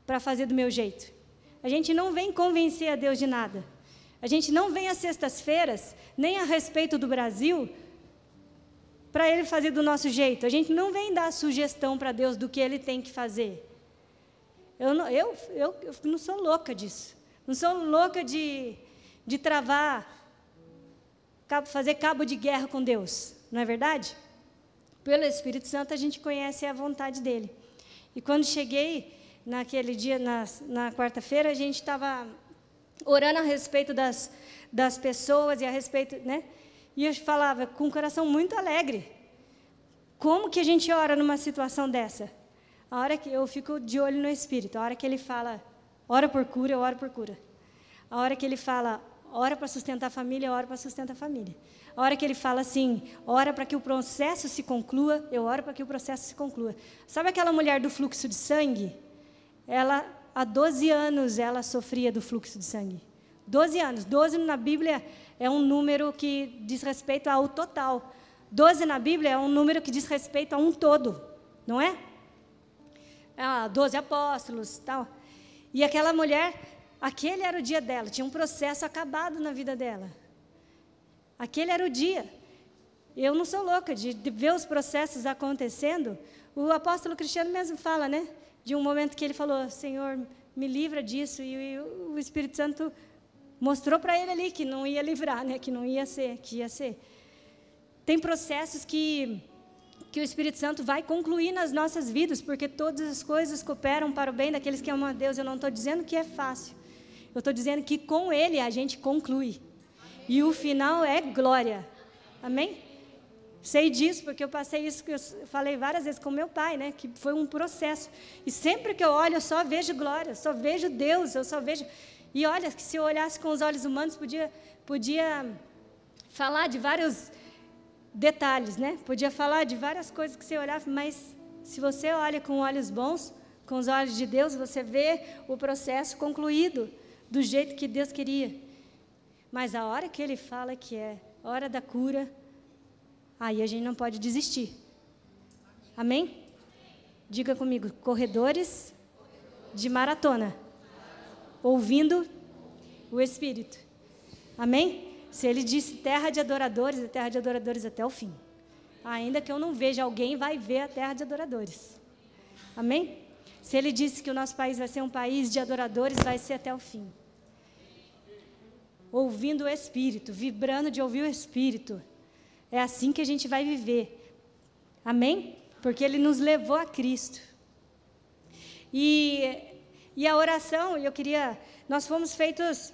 para fazer do meu jeito. A gente não vem convencer a Deus de nada. A gente não vem às sextas-feiras, nem a respeito do Brasil, para Ele fazer do nosso jeito. A gente não vem dar sugestão para Deus do que Ele tem que fazer. Eu não sou louca disso. Não sou louca de travar, fazer cabo de guerra com Deus. Não é verdade? Pelo Espírito Santo a gente conhece a vontade dEle. E quando cheguei naquele dia, na quarta-feira, a gente estava orando a respeito das pessoas e a respeito, né? E eu falava com o coração muito alegre. Como que a gente ora numa situação dessa? A hora que eu fico de olho no Espírito, a hora que Ele fala, ora por cura, eu oro por cura. A hora que Ele fala, ora para sustentar a família, eu oro para sustentar a família. A hora que Ele fala assim, ora para que o processo se conclua, eu oro para que o processo se conclua. Sabe aquela mulher do fluxo de sangue? Ela, há 12 anos, ela sofria do fluxo de sangue. 12 anos. 12 na Bíblia é um número que diz respeito ao total. 12 na Bíblia é um número que diz respeito a um todo, não é? 12 apóstolos, tal. E aquela mulher, aquele era o dia dela, tinha um processo acabado na vida dela. Aquele era o dia. Eu não sou louca de ver os processos acontecendo. O apóstolo Cristiano mesmo fala, né? De um momento que ele falou, Senhor, me livra disso. E o Espírito Santo mostrou para ele ali que não ia livrar, né? Que não ia ser, que ia ser. Tem processos que o Espírito Santo vai concluir nas nossas vidas, porque todas as coisas cooperam para o bem daqueles que amam a Deus. Eu não estou dizendo que é fácil. Eu estou dizendo que com Ele a gente conclui. E o final é glória. Amém? Sei disso, porque eu passei isso, que eu falei várias vezes com meu pai, né? Que foi um processo. E sempre que eu olho, eu só vejo glória, só vejo Deus, eu só vejo... E olha, que se eu olhasse com os olhos humanos, podia falar de vários detalhes, né? Podia falar de várias coisas que você olhava, mas se você olha com olhos bons, com os olhos de Deus, você vê o processo concluído do jeito que Deus queria. Mas a hora que Ele fala que é hora da cura, aí a gente não pode desistir. Amém? Diga comigo, corredores de maratona, ouvindo o Espírito. Amém? Se Ele disse terra de adoradores, é terra de adoradores até o fim. Ainda que eu não veja, alguém vai ver a terra de adoradores. Amém? Se Ele disse que o nosso país vai ser um país de adoradores, vai ser até o fim. Ouvindo o Espírito, vibrando de ouvir o Espírito. É assim que a gente vai viver. Amém? Porque Ele nos levou a Cristo. E a oração, nós fomos feitos,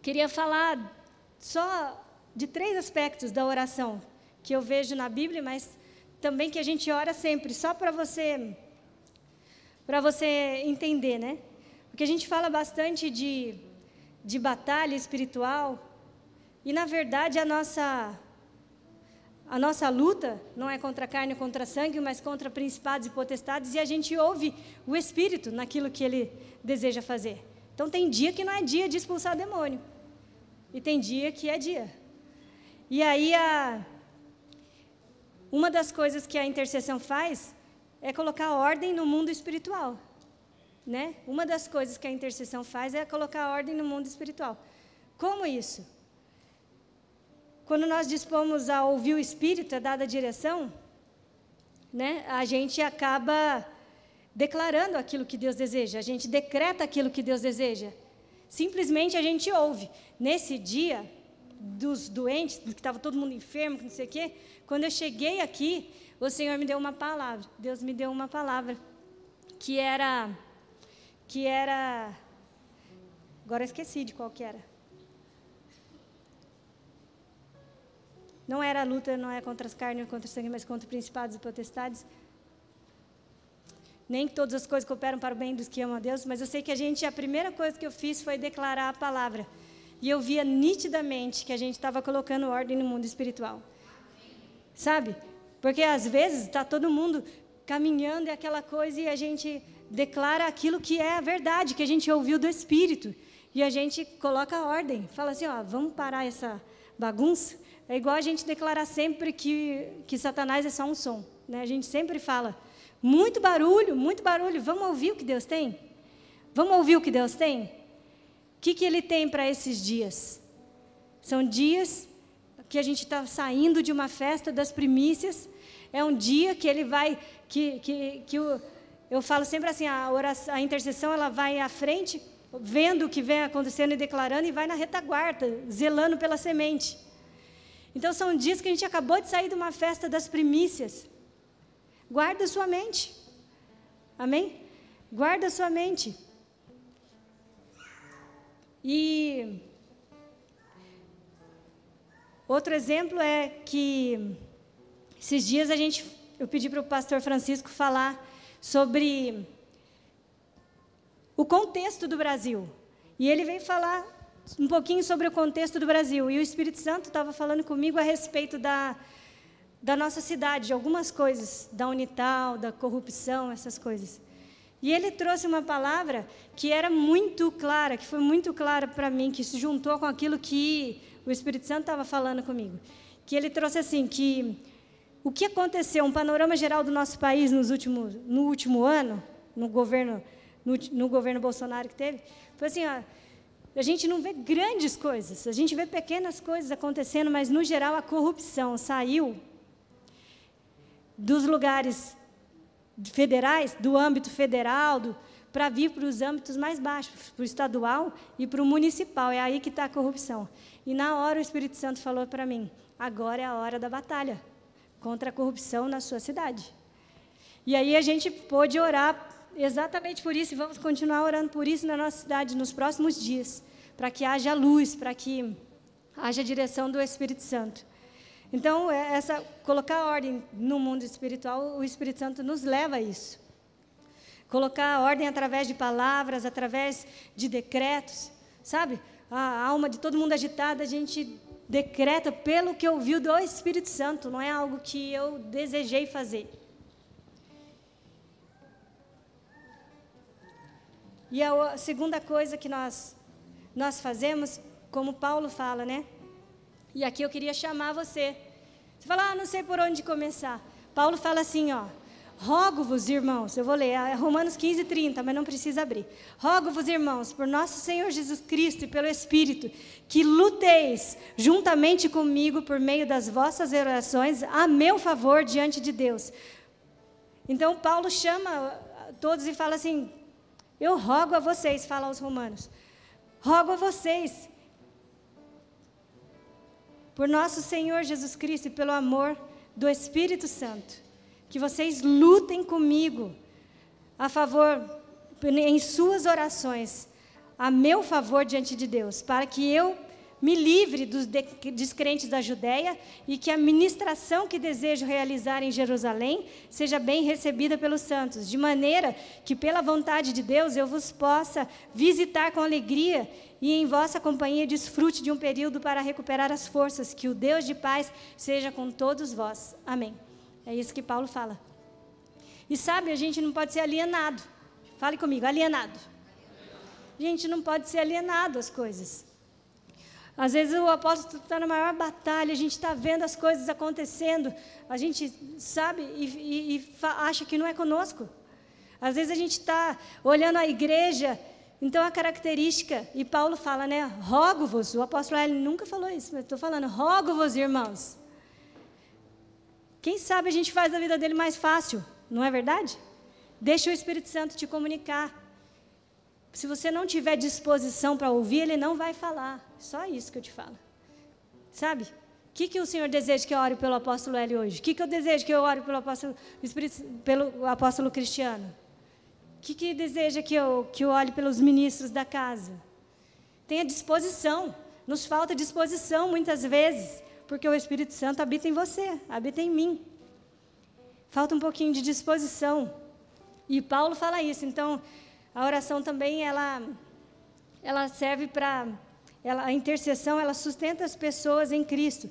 queria falar só de 3 aspectos da oração, que eu vejo na Bíblia, mas também que a gente ora sempre, só para você entender, né? Porque a gente fala bastante de batalha espiritual, E, na verdade, a nossa luta não é contra a carne ou contra sangue, mas contra principados e potestades, e a gente ouve o Espírito naquilo que Ele deseja fazer. Então, tem dia que não é dia de expulsar demônio, e tem dia que é dia. E aí, uma das coisas que a intercessão faz é colocar ordem no mundo espiritual, né? Uma das coisas que a intercessão faz é colocar ordem no mundo espiritual. Como isso? Quando nós dispomos a ouvir o Espírito, é dada a direção, né? A gente acaba declarando aquilo que Deus deseja, a gente decreta aquilo que Deus deseja. Simplesmente a gente ouve. Nesse dia dos doentes, que estava todo mundo enfermo, não sei o quê, quando eu cheguei aqui, o Senhor me deu uma palavra. Deus me deu uma palavra que era agora eu esqueci de qual que era. Não era a luta, não é contra as carnes, contra o sangue, mas contra principados e potestades. Nem que todas as coisas cooperam para o bem dos que amam a Deus, mas eu sei que a primeira coisa que eu fiz foi declarar a palavra. E eu via nitidamente que a gente estava colocando ordem no mundo espiritual. Sabe? Porque às vezes está todo mundo caminhando e aquela coisa e a gente declara aquilo que é a verdade, que a gente ouviu do Espírito. E a gente coloca a ordem. Fala assim, vamos parar essa bagunça. É igual a gente declarar sempre que Satanás é só um som, né? A gente sempre fala, muito barulho, vamos ouvir o que Deus tem? Vamos ouvir o que Deus tem? O que Ele tem para esses dias? São dias que a gente está saindo de uma festa das primícias, é um dia que Ele vai, eu falo sempre assim, a intercessão ela vai à frente, vendo o que vem acontecendo e declarando, e vai na retaguarda, zelando pela semente. Então, são dias que a gente acabou de sair de uma festa das primícias. Guarda sua mente. Amém? Guarda sua mente. E outro exemplo é que esses dias eu pedi para o pastor Francisco falar sobre o contexto do Brasil. E ele veio falar um pouquinho sobre o contexto do Brasil. E o Espírito Santo estava falando comigo a respeito da nossa cidade, de algumas coisas, da Unital, da corrupção, essas coisas. E ele trouxe uma palavra que era muito clara, que foi muito clara para mim, que se juntou com aquilo que o Espírito Santo estava falando comigo. Que ele trouxe assim, que o que aconteceu, um panorama geral do nosso país no último ano, no governo Bolsonaro que teve, foi assim, a gente não vê grandes coisas, a gente vê pequenas coisas acontecendo, mas, no geral, a corrupção saiu dos lugares federais, do âmbito federal, para vir para os âmbitos mais baixos, para o estadual e para o municipal. É aí que está a corrupção. E, na hora, o Espírito Santo falou para mim, agora é a hora da batalha contra a corrupção na sua cidade. E aí a gente pôde orar exatamente por isso, e vamos continuar orando por isso na nossa cidade nos próximos dias, para que haja luz, para que haja direção do Espírito Santo. Então, colocar ordem no mundo espiritual, o Espírito Santo nos leva a isso. Colocar ordem através de palavras, através de decretos, sabe? A alma de todo mundo agitada, a gente decreta pelo que ouviu do Espírito Santo, não é algo que eu desejei fazer. E a segunda coisa que nós fazemos, como Paulo fala, né? E aqui eu queria chamar você. Você fala, não sei por onde começar. Paulo fala assim, rogo-vos, irmãos, eu vou ler, é Romanos 15:30, mas não precisa abrir. Rogo-vos, irmãos, por nosso Senhor Jesus Cristo e pelo Espírito, que luteis juntamente comigo por meio das vossas orações a meu favor diante de Deus. Então, Paulo chama todos e fala assim, eu rogo a vocês, fala aos romanos, rogo a vocês, por nosso Senhor Jesus Cristo e pelo amor do Espírito Santo, que vocês lutem comigo a favor, em suas orações, a meu favor diante de Deus, para que eu me livre dos descrentes da Judéia e que a ministração que desejo realizar em Jerusalém seja bem recebida pelos santos, de maneira que, pela vontade de Deus, eu vos possa visitar com alegria e em vossa companhia desfrute de um período para recuperar as forças, que o Deus de paz seja com todos vós. Amém. É isso que Paulo fala. E sabe, a gente não pode ser alienado. Fale comigo, alienado. A gente não pode ser alienado às coisas. Às vezes o apóstolo está na maior batalha, a gente está vendo as coisas acontecendo, a gente sabe e acha que não é conosco. Às vezes a gente está olhando a igreja, então a característica, e Paulo fala, né, rogo-vos, o apóstolo ele nunca falou isso, mas estou falando, rogo-vos, irmãos. Quem sabe a gente faz a vida dele mais fácil, não é verdade? Deixa o Espírito Santo te comunicar. Se você não tiver disposição para ouvir, ele não vai falar. Só isso que eu te falo. Sabe? O que o Senhor deseja que eu ore pelo apóstolo Hélio hoje? O que eu desejo que eu ore pelo apóstolo Cristiano? O que deseja que eu ore pelos ministros da casa? Tenha disposição. Nos falta disposição muitas vezes, porque o Espírito Santo habita em você, habita em mim. Falta um pouquinho de disposição. E Paulo fala isso, então... A oração também, ela serve para... A intercessão, ela sustenta as pessoas em Cristo,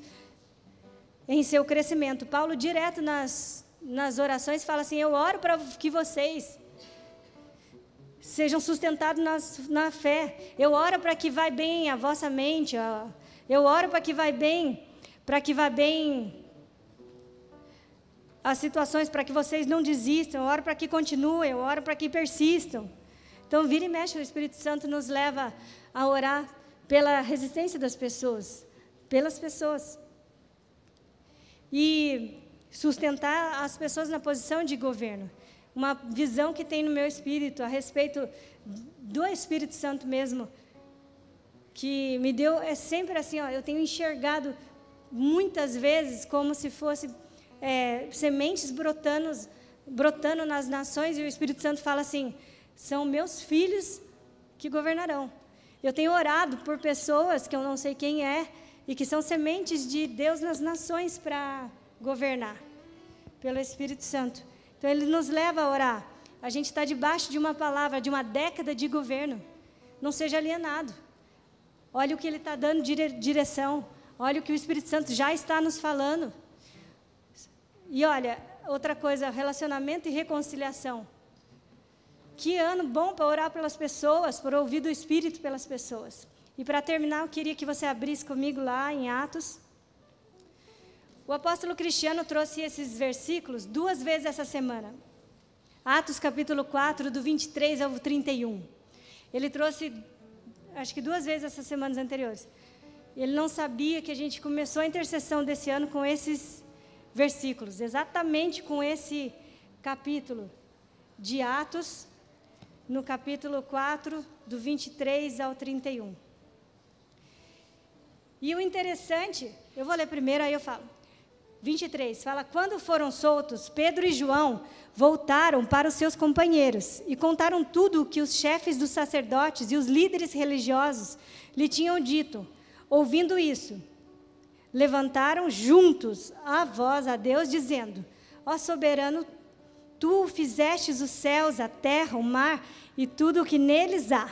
em seu crescimento. Paulo, direto nas orações, fala assim, eu oro para que vocês sejam sustentados na fé. Eu oro para que vá bem a vossa mente. Eu oro para que vá bem as situações, para que vocês não desistam. Eu oro para que continuem, eu oro para que persistam. Então, vira e mexe, o Espírito Santo nos leva a orar pela resistência das pessoas, pelas pessoas. E sustentar as pessoas na posição de governo. Uma visão que tem no meu espírito a respeito do Espírito Santo mesmo, que me deu, é sempre assim, ó, eu tenho enxergado muitas vezes como se fosse sementes brotando nas nações, e o Espírito Santo fala assim, são meus filhos que governarão. Eu tenho orado por pessoas que eu não sei quem é, e que são sementes de Deus nas nações para governar, pelo Espírito Santo. Então, ele nos leva a orar. A gente está debaixo de uma palavra, de uma década de governo. Não seja alienado. Olha o que ele está dando direção. Olha o que o Espírito Santo já está nos falando. E olha, outra coisa, relacionamento e reconciliação. Que ano bom para orar pelas pessoas, por ouvir do Espírito pelas pessoas. E para terminar, eu queria que você abrisse comigo lá em Atos. O apóstolo Cristiano trouxe esses versículos 2 vezes essa semana. Atos capítulo 4, do 23 ao 31. Ele trouxe, acho que 2 vezes essas semanas anteriores. Ele não sabia que a gente começou a intercessão desse ano com esses versículos, exatamente com esse capítulo de Atos, no capítulo 4, do 23 ao 31. E o interessante, eu vou ler primeiro, aí eu falo. 23, fala, quando foram soltos, Pedro e João voltaram para os seus companheiros e contaram tudo o que os chefes dos sacerdotes e os líderes religiosos lhe tinham dito. Ouvindo isso, levantaram juntos a voz a Deus, dizendo, ó soberano, tu fizestes os céus, a terra, o mar e tudo o que neles há.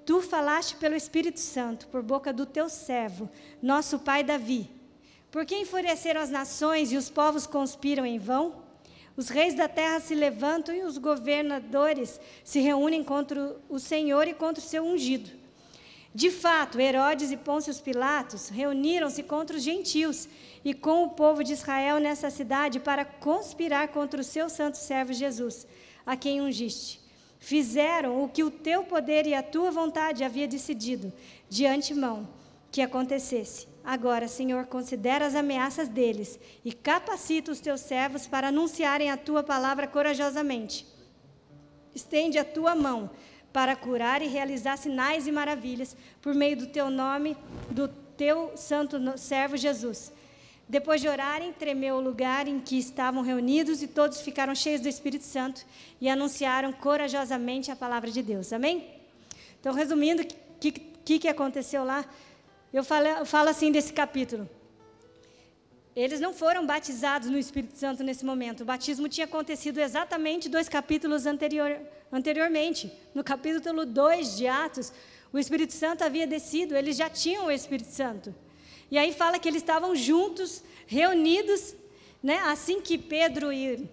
Tu falaste pelo Espírito Santo, por boca do teu servo, nosso pai Davi. Por que enfureceram as nações e os povos conspiram em vão? Os reis da terra se levantam e os governadores se reúnem contra o Senhor e contra o seu ungido. De fato, Herodes e Pôncio Pilatos reuniram-se contra os gentios e com o povo de Israel nessa cidade para conspirar contra o seu santo servo Jesus, a quem ungiste. Fizeram o que o teu poder e a tua vontade havia decidido, de antemão, que acontecesse. Agora, Senhor, considera as ameaças deles e capacita os teus servos para anunciarem a tua palavra corajosamente. Estende a tua mão para curar e realizar sinais e maravilhas por meio do teu nome, do teu santo servo Jesus. Depois de orarem, tremeu o lugar em que estavam reunidos e todos ficaram cheios do Espírito Santo e anunciaram corajosamente a palavra de Deus. Amém? Então, resumindo, o que aconteceu lá? eu falo assim desse capítulo. Eles não foram batizados no Espírito Santo nesse momento. O batismo tinha acontecido exatamente 2 capítulos anteriormente. No capítulo 2 de Atos, o Espírito Santo havia descido, eles já tinham o Espírito Santo. E aí fala que eles estavam juntos, reunidos, né? Assim que Pedro e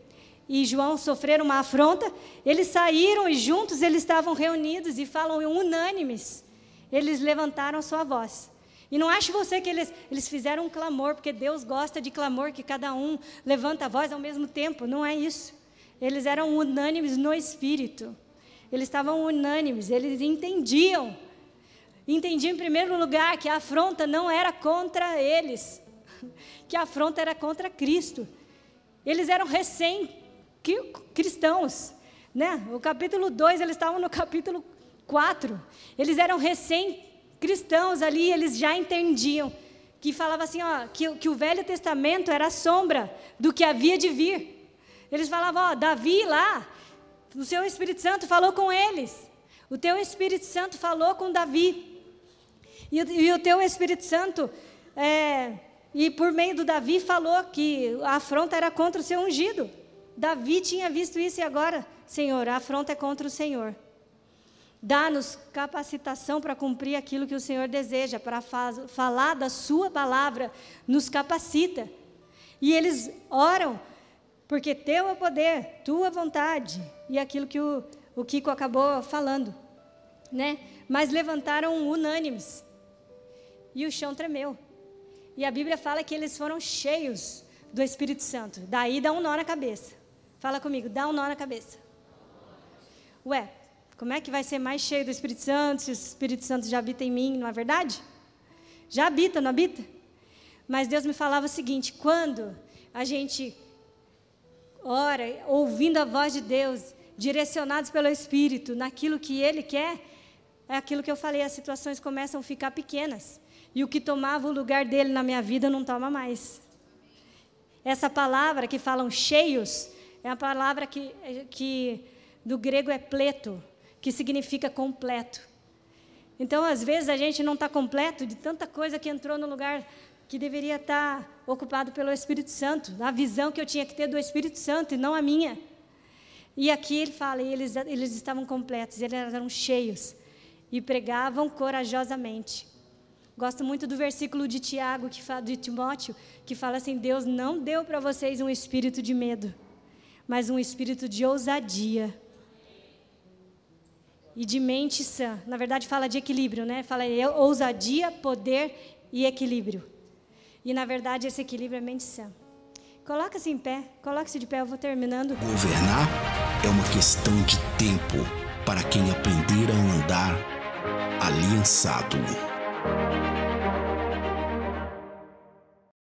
João sofreram uma afronta, eles saíram e juntos eles estavam reunidos e falam unânimes. Eles levantaram sua voz. E não ache você que eles fizeram um clamor, porque Deus gosta de clamor, que cada um levanta a voz ao mesmo tempo. Não é isso. Eles eram unânimes no Espírito. Eles estavam unânimes, eles entendiam. Entendiam, em primeiro lugar, que a afronta não era contra eles, que a afronta era contra Cristo. Eles eram recém-cristãos, né? O capítulo 2, eles estavam no capítulo 4. Eles eram recém-cristãos ali, eles já entendiam, que falava assim, ó, que o Velho Testamento era a sombra do que havia de vir. Eles falavam, ó, Davi lá, o seu Espírito Santo falou com eles. O teu Espírito Santo falou com Davi. E o teu Espírito Santo, e por meio do Davi, falou que a afronta era contra o seu ungido. Davi tinha visto isso e agora, Senhor, a afronta é contra o Senhor. Dá-nos capacitação para cumprir aquilo que o Senhor deseja, para falar da sua palavra, nos capacita. E eles oram, porque teu é o poder, tua vontade, e aquilo que o Kiko acabou falando, né? Mas levantaram unânimes, e o chão tremeu. E a Bíblia fala que eles foram cheios do Espírito Santo. Daí dá um nó na cabeça. Fala comigo, dá um nó na cabeça. Ué, como é que vai ser mais cheio do Espírito Santo, se o Espírito Santo já habita em mim, não é verdade? Já habita, não habita? Mas Deus me falava o seguinte, quando a gente ora, ouvindo a voz de Deus, direcionados pelo Espírito, naquilo que Ele quer, é aquilo que eu falei, as situações começam a ficar pequenas. E o que tomava o lugar dele na minha vida não toma mais. Essa palavra que falam cheios, é a palavra que do grego é pleto, que significa completo. Então, às vezes, a gente não está completo de tanta coisa que entrou no lugar que deveria estar ocupado pelo Espírito Santo, a visão que eu tinha que ter do Espírito Santo e não a minha. E aqui ele fala, eles estavam completos, eles eram cheios e pregavam corajosamente. Gosto muito do versículo de Tiago, de Timóteo, que fala assim, Deus não deu para vocês um espírito de medo, mas um espírito de ousadia e de mente sã. Na verdade, fala de equilíbrio, né? Fala ousadia, poder e equilíbrio. E, na verdade, esse equilíbrio é mente sã. Coloca-se em pé, coloque-se de pé, eu vou terminando. Governar é uma questão de tempo para quem aprender a andar aliançado.